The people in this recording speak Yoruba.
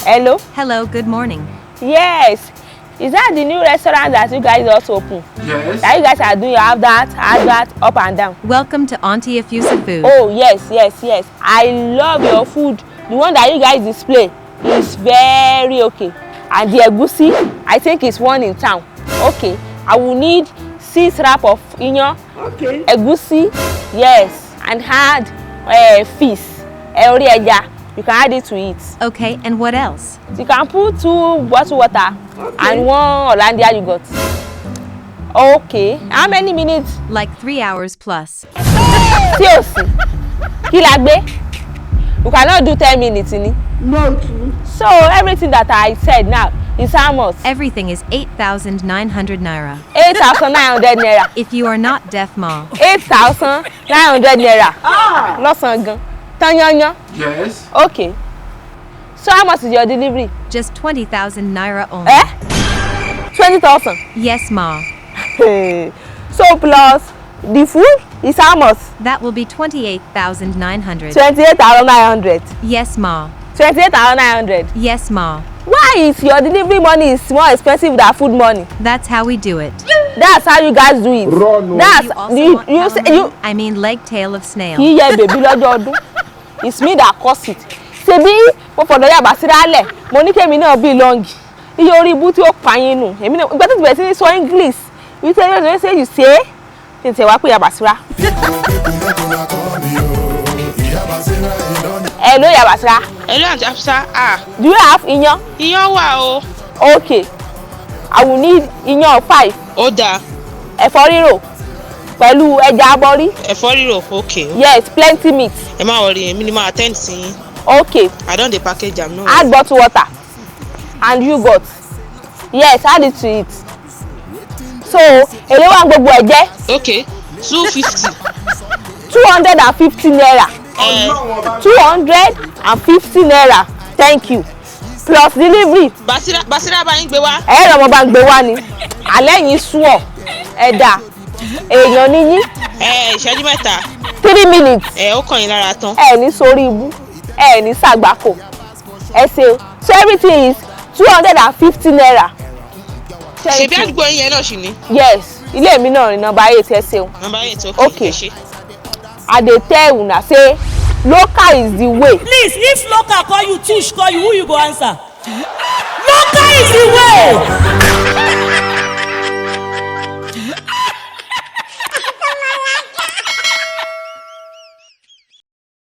Hello? Hello, good morning. Yes. Is that the new restaurant that you guys also open? Yes. That you guys are doing, you have that, up and down. Welcome to Auntie Afusa Food. Oh, yes. I love your food. The one that you guys display is very okay. And the egusi, I think it's one in town. Okay. I will need 6 wraps of inyo. Okay. Egusi, yes. And add fish. Ori eja. You can add it to it. Okay, and what else? You can put 2 bottled water and 1 Hollandia yogurt. Okay. How many minutes? Like 3 hours plus. Seriously? Kilagbe? You cannot do 10 minutes in it. No. So everything that I said now is how much? Everything is 8,900 naira. 8,900 naira. If you are not deaf, ma. 8,900 naira. Lọ́sàn gan. Tanyanyan. Yes. Okay. So how much is your delivery? Just 20,000 naira only. 20,000. Yes, ma. So plus the food is how much? That will be 28,900. 28,900. Yes, ma. 28,900. Yes, ma. Why is your delivery money is more expensive than food money? That's how we do it. That's how you guys do it. Run. That's You also you want you say calamari? you. I mean leg tail of snail. Kì í yẹ bèbí lọ́jọ́ ọdún. It's me that cause it. Ṣebí mo fọ̀dọ̀ yà Basira lẹ̀ mo ní kémi náà belong. Iye orí ibú tí ó pa yín nù. Èmi náà ìgbà tó ti bẹ̀rẹ̀ sí ní sọ English. You tell me say you say tètè wá pé yà Basira. Hello yà Basira. Hello, Auntie Afusa. Do you have iyán? Iyán wà o. Okay. I will need iyán 5. Ó dáa. Ẹ̀fọ́ rírò pẹ̀lú ẹja abọ́rí. Ẹ̀fọ́ rírò, okay. Yes, plenty meat. Ẹ má worry, èmi ni máa attend sí yín. Okay. I don dey package am, no. Add bottled water and yogurt. Yes, add it to it. So, èló wà gbogbo ẹ̀ jẹ́? Okay, 250. 250 naira. 250 naira. Thank you. Plus delivery. Basira bá yín gbé wá. Ẹ̀rọ ọmọ bá ń gbé wá ni. Alẹ́ yìí sùn ọ̀. Ẹ̀dà. Èèyàn ni yín. Ìṣẹ́jú mẹ́ta. 3 minutes. Ó kàn yín lára tán. Ẹ ní sórí ibú. Ẹ ní sàgbákò. Ẹ ṣe. So everything is 250 naira. Ṣebí àdúgbò yín yẹn náà ṣì ní. Yes. Ilé mi náà ni number 8 ẹ ṣeun. Number 8, Okay. Ẹ ṣé. I dey tell una say local is the way. Please, if local call you, Tish call you, who you go answer? Local is the way.